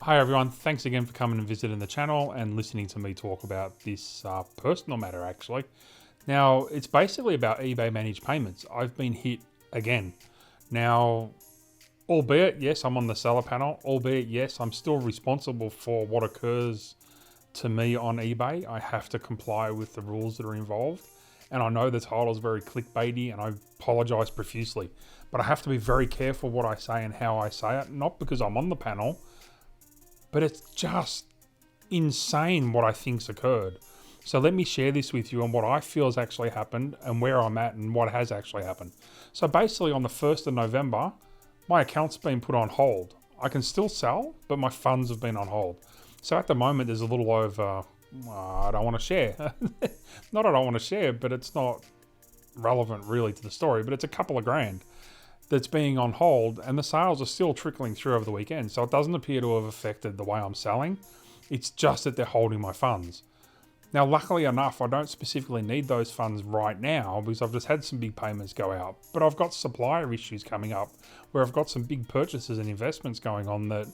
Hi everyone, thanks again for coming and visiting the channel and listening to me talk about this personal matter actually. Now, it's basically about eBay managed payments. I've been hit again. Now, albeit, yes, I'm on the seller panel, albeit, yes, I'm still responsible for what occurs to me on eBay. I have to comply with the rules that are involved. And I know the title is very clickbaity and I apologize profusely, but I have to be very careful what I say and how I say it, not because I'm on the panel, but it's just insane what I think's occurred. So let me share this with you on what I feel has actually happened and where I'm at and what has actually happened. So basically on the 1st of November, my account's been put on hold. I can still sell, but my funds have been on hold. So at the moment, there's a little over, I don't want to share. Not I don't want to share, but it's not relevant really to the story, but it's a couple of grand that's being on hold, and the sales are still trickling through over the weekend. So it doesn't appear to have affected the way I'm selling. It's just that they're holding my funds. Now, luckily enough, I don't specifically need those funds right now because I've just had some big payments go out, but I've got supplier issues coming up where I've got some big purchases and investments going on that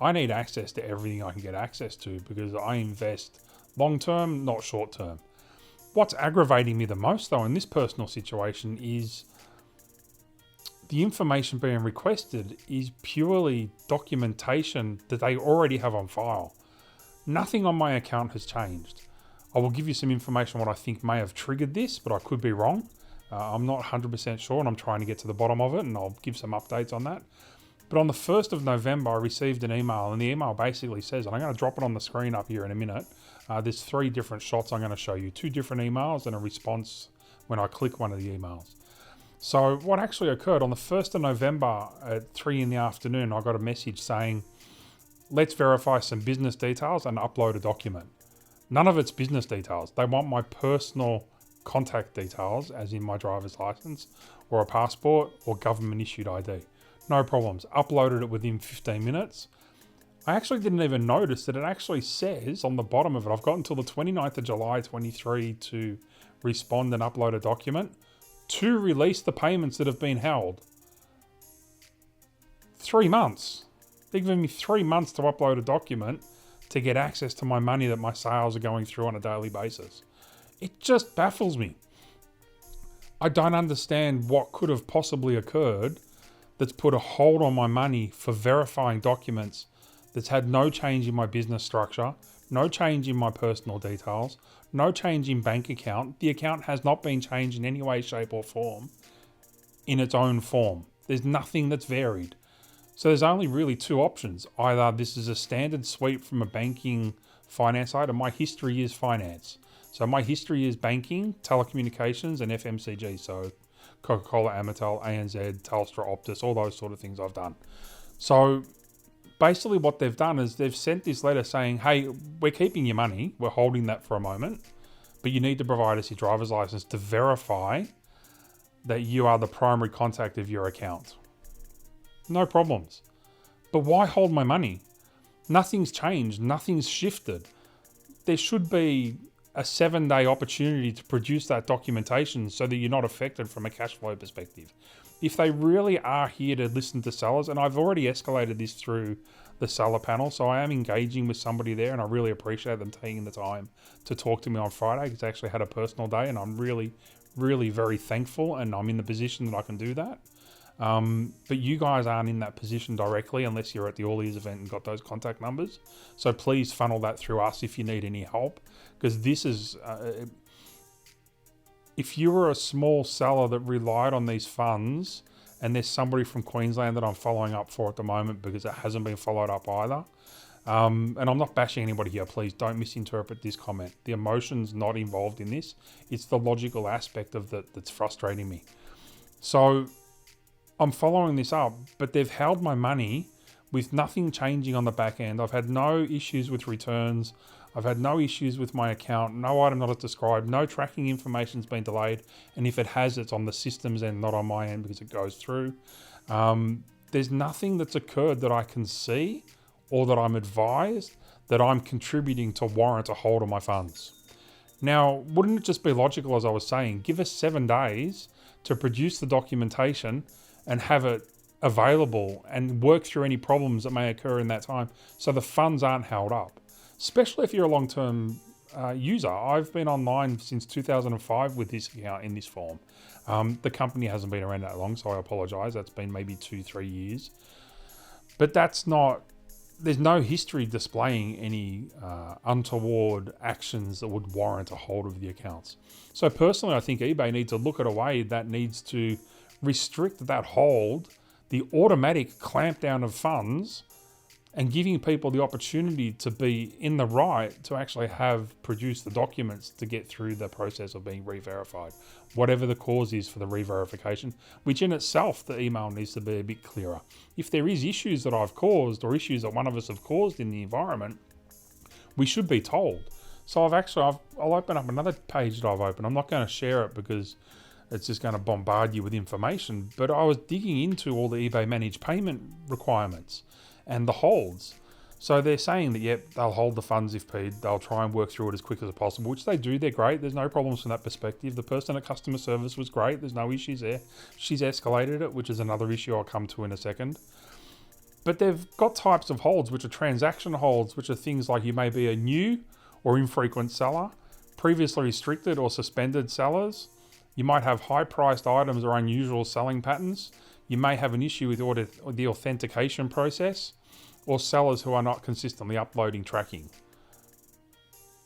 I need access to everything I can get access to because I invest long-term, not short-term. What's aggravating me the most though in this personal situation is the information being requested is purely documentation that they already have on file. Nothing on my account has changed. I will give you some information on what I think may have triggered this, but I could be wrong. I'm not 100% sure and I'm trying to get to the bottom of it and I'll give some updates on that. But on the 1st of November, I received an email and the email basically says, and I'm going to drop it on the screen up here in a minute. There's 3 different shots I'm going to show you, 2 different emails and a response when I click one of the emails. So what actually occurred on the 1st of November at 3 in the afternoon, I got a message saying, let's verify some business details and upload a document. None of it's business details. They want my personal contact details, as in my driver's license or a passport or government issued ID. No problems. Uploaded it within 15 minutes. I actually didn't even notice that it actually says on the bottom of it, I've got until the 29th of July 23 to respond and upload a document to release the payments that have been held. 3 months. They've given me 3 months to upload a document to get access to my money that my sales are going through on a daily basis. It just baffles me. I don't understand what could have possibly occurred that's put a hold on my money for verifying documents that's had no change in my business structure, no change in my personal details, no change in bank account. The account has not been changed in any way, shape or form in its own form. There's nothing that's varied. So there's only really 2 options. Either this is a standard sweep from a banking finance side, and my history is finance. So my history is banking, telecommunications, and FMCG. So Coca-Cola, Amatel, ANZ, Telstra, Optus, all those sort of things I've done. So basically what they've done is they've sent this letter saying, hey, we're keeping your money. We're holding that for a moment, but you need to provide us your driver's license to verify that you are the primary contact of your account. No problems. But why hold my money? Nothing's changed. Nothing's shifted. There should be a 7-day opportunity to produce that documentation so that you're not affected from a cash flow perspective. If they really are here to listen to sellers, and I've already escalated this through the seller panel, so I am engaging with somebody there and I really appreciate them taking the time to talk to me on Friday because I actually had a personal day and I'm really, really very thankful and I'm in the position that I can do that. But you guys aren't in that position directly unless you're at the All Ears event and got those contact numbers. So please funnel that through us if you need any help, because this is, if you were a small seller that relied on these funds and there's somebody from Queensland that I'm following up for at the moment because it hasn't been followed up either. And I'm not bashing anybody here, please don't misinterpret this comment. The emotion's not involved in this. It's the logical aspect of that that's frustrating me. So I'm following this up, but they've held my money with nothing changing on the back end. I've had no issues with returns. I've had no issues with my account. No item not as described. No tracking information's been delayed. And if it has, it's on the system's end, not on my end because it goes through. There's nothing that's occurred that I can see or that I'm advised that I'm contributing to warrant a hold of my funds. Now, wouldn't it just be logical, as I was saying, give us 7 days to produce the documentation and have it available and work through any problems that may occur in that time, so the funds aren't held up, especially if you're a long-term user. I've been online since 2005 with this account in this form. The company hasn't been around that long, so I apologize. That's been maybe 2-3 years, but there's no history displaying any untoward actions that would warrant a hold of the accounts. So personally, I think eBay needs to look at a way that needs to restrict that hold, the automatic clampdown of funds, and giving people the opportunity to be in the right to actually have produced the documents to get through the process of being re-verified, whatever the cause is for the re-verification, which in itself, the email needs to be a bit clearer. If there is issues that I've caused or issues that one of us have caused in the environment, we should be told. So I'll open up another page that I've opened. I'm not going to share it because it's just going to bombard you with information, but I was digging into all the eBay managed payment requirements and the holds. So they're saying that, yep, they'll hold the funds if paid. They'll try and work through it as quick as possible, which they do. They're great. There's no problems from that perspective. The person at customer service was great. There's no issues there. She's escalated it, which is another issue I'll come to in a second. But they've got types of holds, which are transaction holds, which are things like you may be a new or infrequent seller, previously restricted or suspended sellers. You might have high-priced items or unusual selling patterns. You may have an issue with the authentication process, or sellers who are not consistently uploading tracking.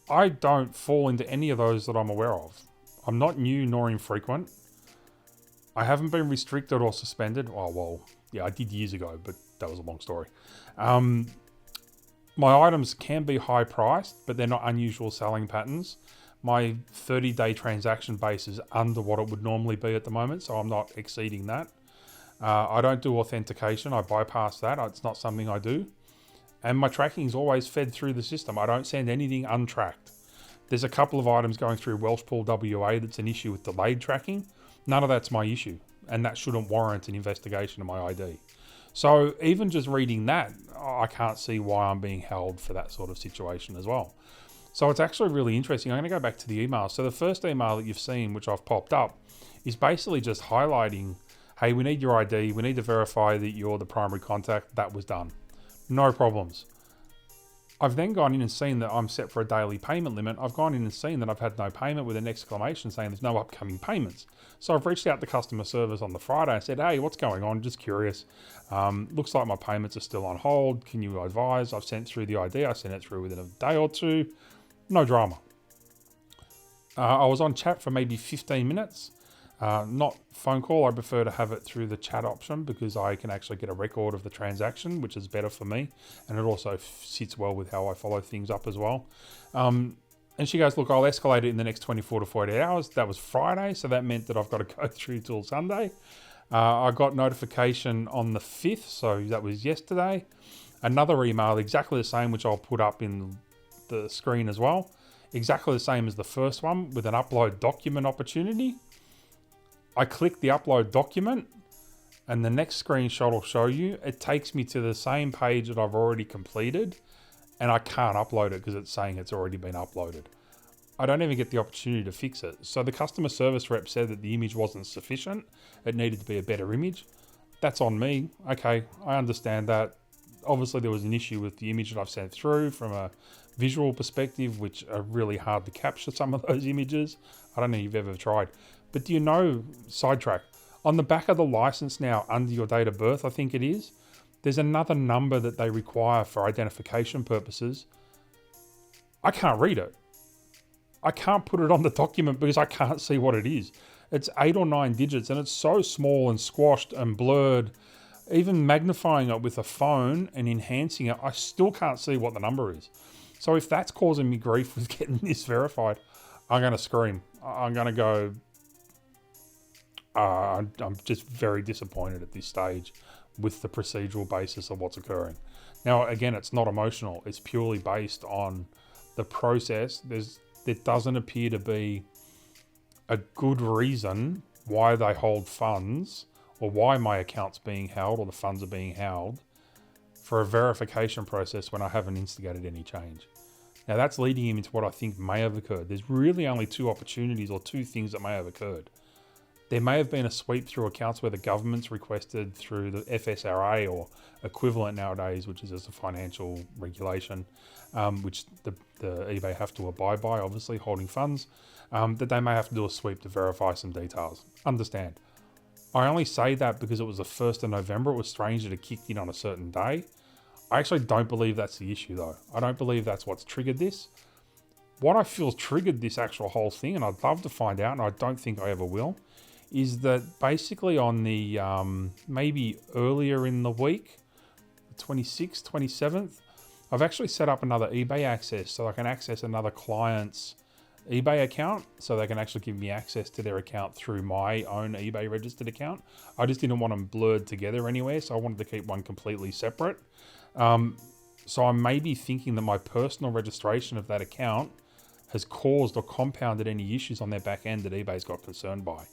I don't fall into any of those that I'm aware of. I'm not new nor infrequent. I haven't been restricted or suspended. Oh, well, yeah, I did years ago, but that was a long story. My items can be high priced, but they're not unusual selling patterns. My 30-day transaction base is under what it would normally be at the moment, so I'm not exceeding that. I don't do authentication. I bypass that. It's not something I do. And my tracking is always fed through the system. I don't send anything untracked. There's a couple of items going through Welshpool WA that's an issue with delayed tracking. None of that's my issue, and that shouldn't warrant an investigation of my ID. So even just reading that, I can't see why I'm being held for that sort of situation as well. So it's actually really interesting. I'm going to go back to the email. So the first email that you've seen, which I've popped up, is basically just highlighting, hey, we need your ID. We need to verify that you're the primary contact. That was done. No problems. I've then gone in and seen that I'm set for a daily payment limit. I've gone in and seen that I've had no payment with an exclamation saying there's no upcoming payments. So I've reached out to customer service on the Friday. I said, hey, what's going on? Just curious. Looks like my payments are still on hold. Can you advise? I've sent through the ID. I sent it through within a day or two. No drama. I was on chat for maybe 15 minutes. Not phone call. I prefer to have it through the chat option because I can actually get a record of the transaction, which is better for me. And it also sits well with how I follow things up as well. And she goes, look, I'll escalate it in the next 24 to 48 hours. That was Friday. So that meant that I've got to go through till Sunday. I got notification on the 5th. So that was yesterday. Another email, exactly the same, which I'll put up in the screen as well. Exactly the same as the first one with an upload document opportunity. I click the upload document and the next screenshot will show you. It takes me to the same page that I've already completed and I can't upload it because it's saying it's already been uploaded. I don't even get the opportunity to fix it. So the customer service rep said that the image wasn't sufficient. It needed to be a better image. That's on me. Okay, I understand that. Obviously there was an issue with the image that I've sent through from a visual perspective, which are really hard to capture some of those images. I don't know if you've ever tried. But do you know, sidetrack, on the back of the license now, under your date of birth, I think it is, there's another number that they require for identification purposes. I can't read it. I can't put it on the document because I can't see what it is. It's 8 or 9 digits and it's so small and squashed and blurred. Even magnifying it with a phone and enhancing it, I still can't see what the number is. So if that's causing me grief with getting this verified, I'm going to scream. I'm going to go... I'm just very disappointed at this stage with the procedural basis of what's occurring. Now, again, it's not emotional. It's purely based on the process. There doesn't appear to be a good reason why they hold funds or why my account's being held or the funds are being held for a verification process when I haven't instigated any change. Now, that's leading him into what I think may have occurred. There's really only 2 opportunities or 2 things that may have occurred. There may have been a sweep through accounts where the government's requested through the FSRA or equivalent nowadays, which is just a financial regulation, which the eBay have to abide by, obviously, holding funds, that they may have to do a sweep to verify some details. Understand. I only say that because it was the 1st of November. It was strange that it kicked in on a certain day. I actually don't believe that's the issue, though. I don't believe that's what's triggered this. What I feel triggered this actual whole thing, and I'd love to find out, and I don't think I ever will, is that basically on the, maybe earlier in the week, 26th, 27th, I've actually set up another eBay access so I can access another client's eBay account, so they can actually give me access to their account through my own eBay registered account. I just didn't want them blurred together anywhere, so I wanted to keep one completely separate. So I may be thinking that my personal registration of that account has caused or compounded any issues on their back end that eBay's got concerned by.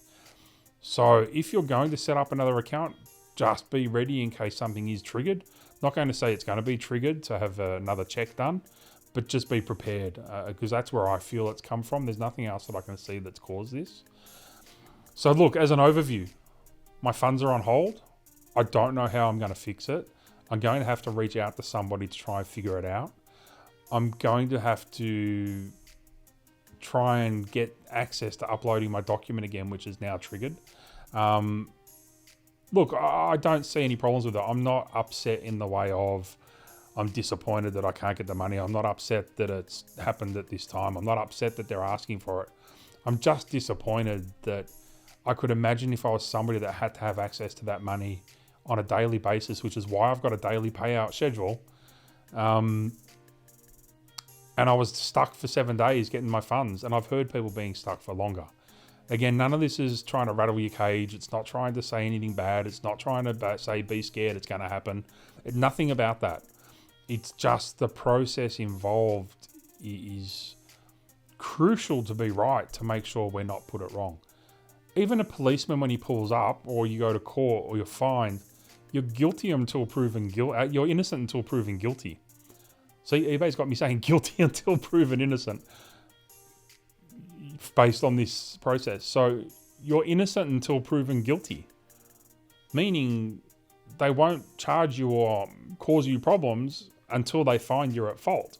So if you're going to set up another account, just be ready in case something is triggered. Not going to say it's going to be triggered to have another check done, but just be prepared because that's where I feel it's come from. There's nothing else that I can see that's caused this. So look, as an overview, my funds are on hold. I don't know how I'm going to fix it. I'm going to have to reach out to somebody to try and figure it out. I'm going to have to try and get access to uploading my document again, which is now triggered. Look, I don't see any problems with it. I'm not upset in the way of I'm disappointed that I can't get the money. I'm not upset that it's happened at this time. I'm not upset that they're asking for it. I'm just disappointed that I could imagine if I was somebody that had to have access to that money on a daily basis, which is why I've got a daily payout schedule. And I was stuck for 7 days getting my funds. And I've heard people being stuck for longer. Again, none of this is trying to rattle your cage. It's not trying to say anything bad. It's not trying to say, be scared, it's going to happen. Nothing about that. It's just the process involved is crucial to be right to make sure we're not put it wrong. Even a policeman, when he pulls up or you go to court or you're fined, you're guilty until proven guilty. You're innocent until proven guilty. See, eBay's got me saying guilty until proven innocent based on this process. So you're innocent until proven guilty, meaning they won't charge you or cause you problems until they find you're at fault.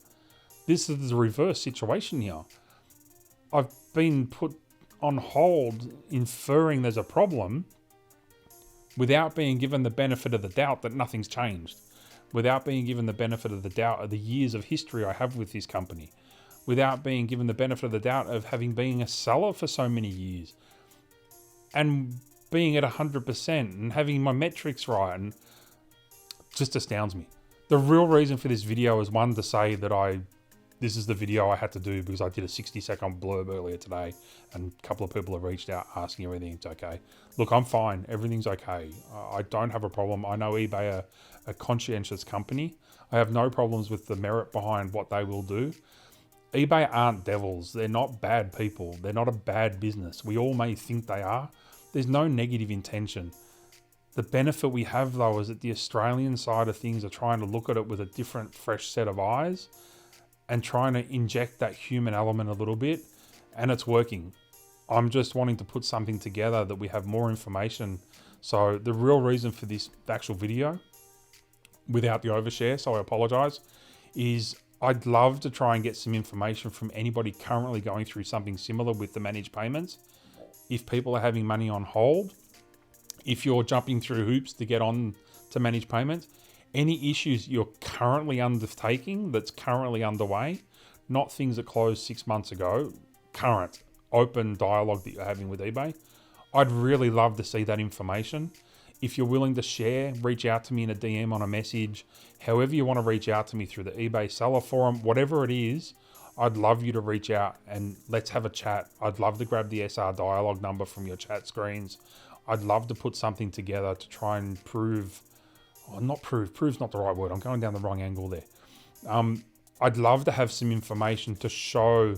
This is the reverse situation here. I've been put on hold inferring there's a problem without being given the benefit of the doubt that nothing's changed, without being given the benefit of the doubt of the years of history I have with this company, without being given the benefit of the doubt of having been a seller for so many years and being at 100% and having my metrics right, and just astounds me. The real reason for this video is one, to say that this is the video I had to do because I did a 60-second blurb earlier today and a couple of people have reached out asking everything's okay. Look, I'm fine. Everything's okay. I don't have a problem. I know eBay are a conscientious company. I have no problems with the merit behind what they will do. eBay aren't devils. They're not bad people. They're not a bad business. We all may think they are. There's no negative intention. The benefit we have, though, is that the Australian side of things are trying to look at it with a different, fresh set of eyes and trying to inject that human element a little bit, and it's working. I'm just wanting to put something together that we have more information. So the real reason for this actual video, without the overshare, so I apologize, is I'd love to try and get some information from anybody currently going through something similar with the managed payments. If people are having money on hold, if you're jumping through hoops to get on to manage payments, any issues you're currently undertaking that's currently underway, not things that closed 6 months ago, current open dialogue that you're having with eBay, I'd really love to see that information. If you're willing to share, reach out to me in a DM, on a message, however you want to reach out to me through the eBay seller forum, whatever it is, I'd love you to reach out and let's have a chat. I'd love to grab the SR dialogue number from your chat screens. I'd love to put something together to try and prove's not the right word. I'm going down the wrong angle there. I'd love to have some information to show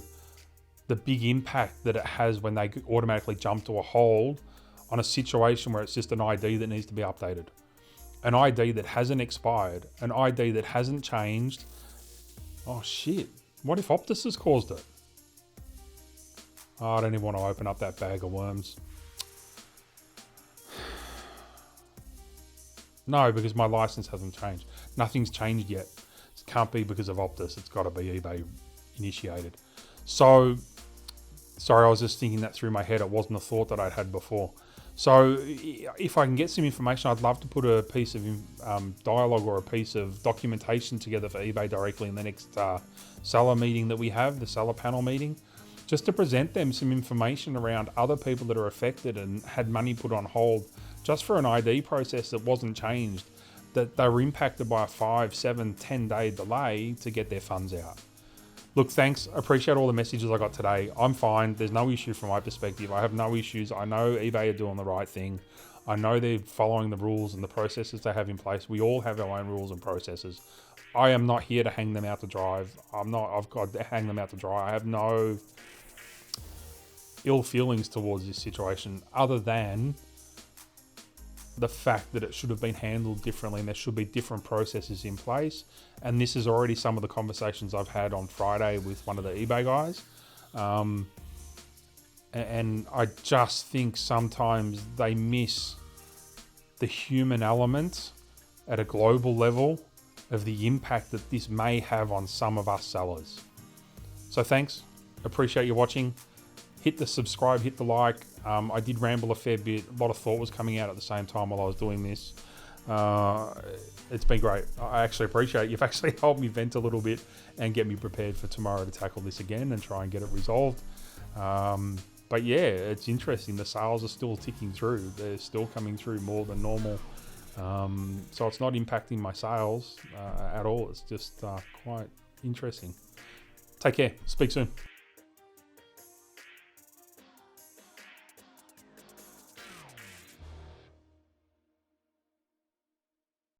the big impact that it has when they automatically jump to a hold on a situation where it's just an ID that needs to be updated. An ID that hasn't expired, an ID that hasn't changed. Oh shit, what if Optus has caused it? Oh, I don't even want to open up that bag of worms. No, because my license hasn't changed. Nothing's changed yet. It can't be because of Optus. It's got to be eBay initiated. So, sorry, I was just thinking that through my head. It wasn't a thought that I'd had before. So if I can get some information, I'd love to put a piece of dialogue or a piece of documentation together for eBay directly in the next seller meeting that we have, the seller panel meeting, just to present them some information around other people that are affected and had money put on hold just for an ID process that wasn't changed, that they were impacted by a 5, 7, 10-day delay to get their funds out. Look, thanks. I appreciate all the messages I got today. I'm fine. There's no issue from my perspective. I have no issues. I know eBay are doing the right thing. I know they're following the rules and the processes they have in place. We all have our own rules and processes. I am not here to hang them out to dry. I've got to hang them out to dry. I have no ill feelings towards this situation other than the fact that it should have been handled differently and there should be different processes in place. And this is already some of the conversations I've had on Friday with one of the eBay guys. And I just think sometimes they miss the human element at a global level of the impact that this may have on some of us sellers. So thanks. Appreciate you watching. Hit the subscribe, hit the like. I did ramble a fair bit. A lot of thought was coming out at the same time while I was doing this. It's been great. I actually appreciate it. You've actually helped me vent a little bit and get me prepared for tomorrow to tackle this again and try and get it resolved. But yeah, it's interesting. The sales are still ticking through. They're still coming through more than normal. So it's not impacting my sales at all. It's just quite interesting. Take care. Speak soon.